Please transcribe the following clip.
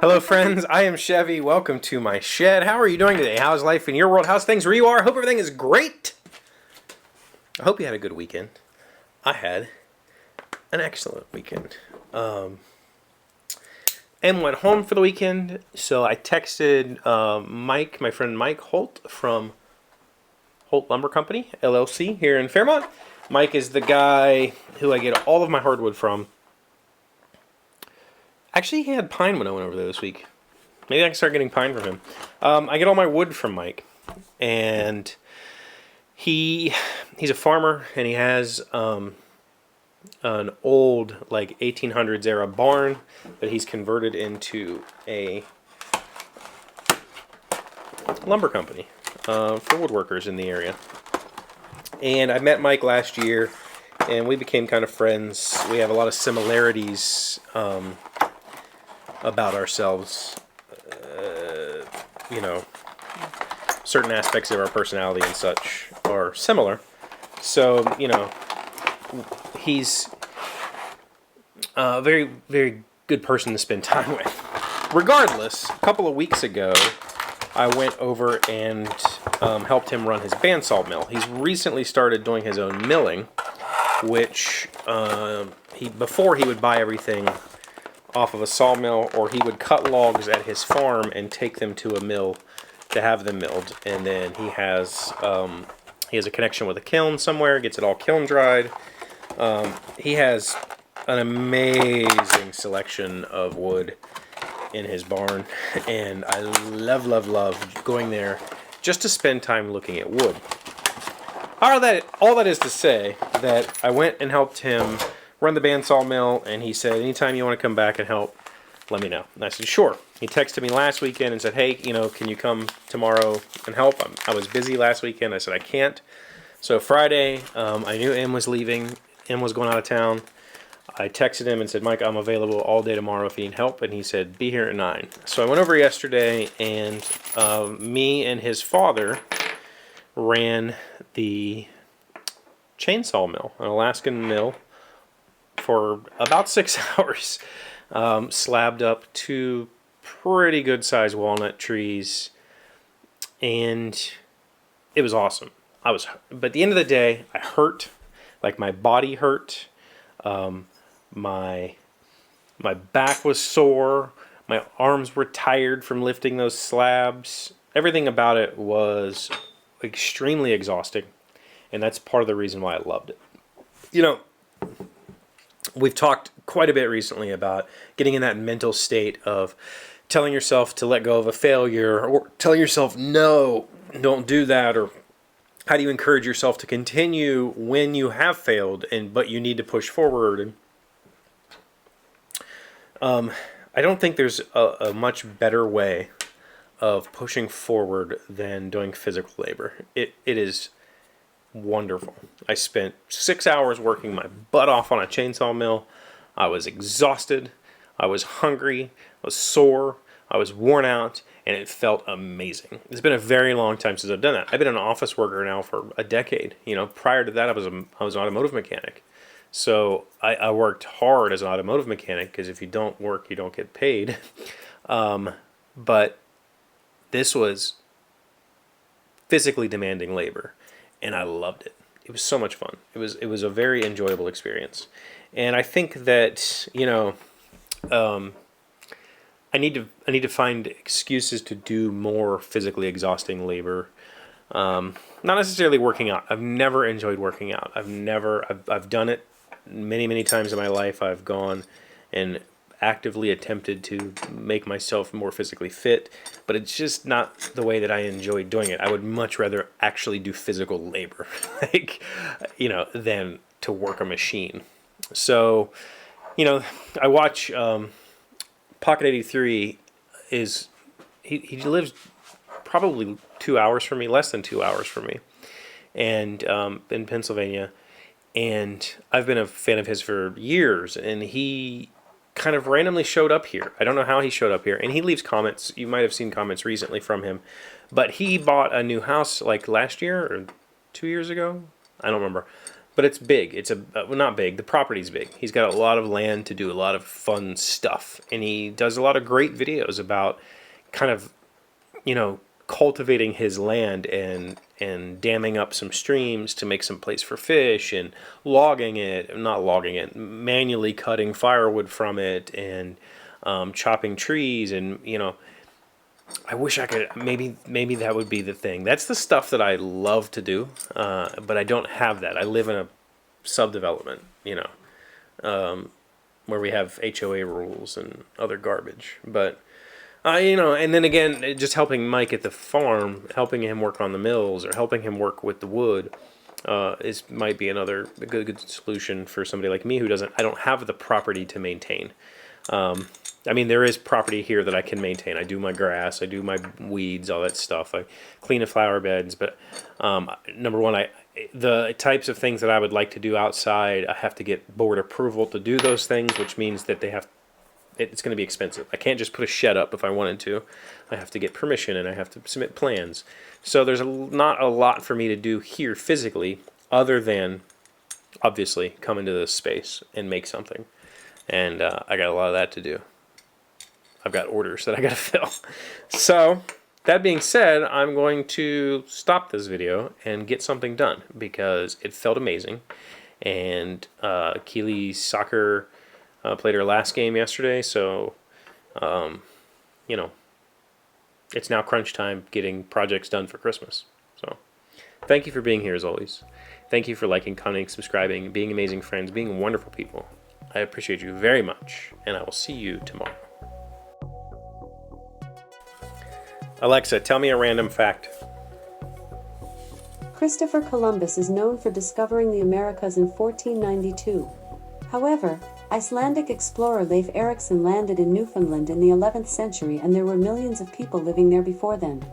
Hello, friends. I am Chevy. Welcome to my shed. How are you doing today? How's life in your world? How's things where you are? I hope everything is great. I hope you had a good weekend. I had an excellent weekend. And went home for the weekend, so I texted Mike, my friend Mike Holt from Holt Lumber Company, LLC, here in Fairmont. Mike is the guy who I get all of my hardwood from. Actually, he had pine when I went over there this week. Maybe I can start getting pine from him. I get all my wood from Mike, and he's a farmer, and he has an old, like 1800s era barn that he's converted into a lumber company for woodworkers in the area. And I met Mike last year, and we became kind of friends. We have a lot of similarities about ourselves, certain aspects of our personality and such are similar. So, he's a very, very good person to spend time with. Regardless, a couple of weeks ago, I went over and helped him run his bandsaw mill. He's recently started doing his own milling, which before he would buy everything off of a sawmill, or he would cut logs at his farm and take them to a mill to have them milled. And then he has a connection with a kiln somewhere, gets it all kiln dried. He has an amazing selection of wood in his barn, and I love going there just to spend time looking at wood. All that is to say that I went and helped him run the bandsaw mill, and he said, anytime you want to come back and help, let me know. And I said, sure. He texted me last weekend and said, hey, can you come tomorrow and help? I was busy last weekend. I said, I can't. So Friday, I knew Em was leaving. Em was going out of town. I texted him and said, Mike, I'm available all day tomorrow if you need help. And he said, be here at 9. So I went over yesterday, and me and his father ran the chainsaw mill, an Alaskan mill, for about 6 hours. Slabbed up 2 pretty good sized walnut trees, and it was awesome. But at the end of the day, I hurt, like my body hurt. My back was sore. My arms were tired from lifting those slabs. Everything about it was extremely exhausting, and that's part of the reason why I loved it. We've talked quite a bit recently about getting in that mental state of telling yourself to let go of a failure, or telling yourself, no, don't do that, or how do you encourage yourself to continue when you have failed, but you need to push forward. And I don't think there's a much better way of pushing forward than doing physical labor. It is wonderful. I spent 6 hours working my butt off on a chainsaw mill. I was exhausted. I was hungry. I was sore. I was worn out, and it felt amazing. It's been a very long time since I've done that. I've been an office worker now for a decade. Prior to that, I was an automotive mechanic. So I worked hard as an automotive mechanic, because if you don't work, you don't get paid. But this was physically demanding labor, and I loved it. It was so much fun. It was a very enjoyable experience. And I think that, I need to find excuses to do more physically exhausting labor. Not necessarily working out. I've never enjoyed working out. I've done it many times in my life. I've gone and actively attempted to make myself more physically fit, but it's just not the way that I enjoy doing it. I would much rather actually do physical labor, than to work a machine. So, I watch Pocket 83 he lives probably 2 hours from me, less than 2 hours from me, and in Pennsylvania, and I've been a fan of his for years, and he kind of randomly showed up here. I don't know how he showed up here, and he leaves comments. You might have seen comments recently from him, but he bought a new house like last year or 2 years ago. I don't remember. but it's big. It's well, not big. The property's big. He's got a lot of land to do a lot of fun stuff, and he does a lot of great videos about kind of, cultivating his land and damming up some streams to make some place for fish, and manually cutting firewood from it, and chopping trees, and I wish I could, maybe that would be the thing. That's the stuff that I love to do, but I don't have that. I live in a subdevelopment, where we have HOA rules and other garbage. But, and then again, just helping Mike at the farm, helping him work on the mills, or helping him work with the wood, might be another good solution for somebody like me who I don't have the property to maintain. There is property here that I can maintain. I do my grass, I do my weeds, all that stuff. I clean the flower beds, but number one, the types of things that I would like to do outside, I have to get board approval to do those things, which means that it's going to be expensive. I can't just put a shed up if I wanted to. I have to get permission, and I have to submit plans. So there's not a lot for me to do here physically, other than obviously come into this space and make something. And I got a lot of that to do. I've got orders that I got to fill. So, that being said, I'm going to stop this video and get something done, because it felt amazing. And Keely's soccer played her last game yesterday, so, it's now crunch time getting projects done for Christmas. So, thank you for being here as always. Thank you for liking, commenting, subscribing, being amazing friends, being wonderful people. I appreciate you very much, and I will see you tomorrow. Alexa, tell me a random fact. Christopher Columbus is known for discovering the Americas in 1492. However, Icelandic explorer Leif Erikson landed in Newfoundland in the 11th century, and there were millions of people living there before then.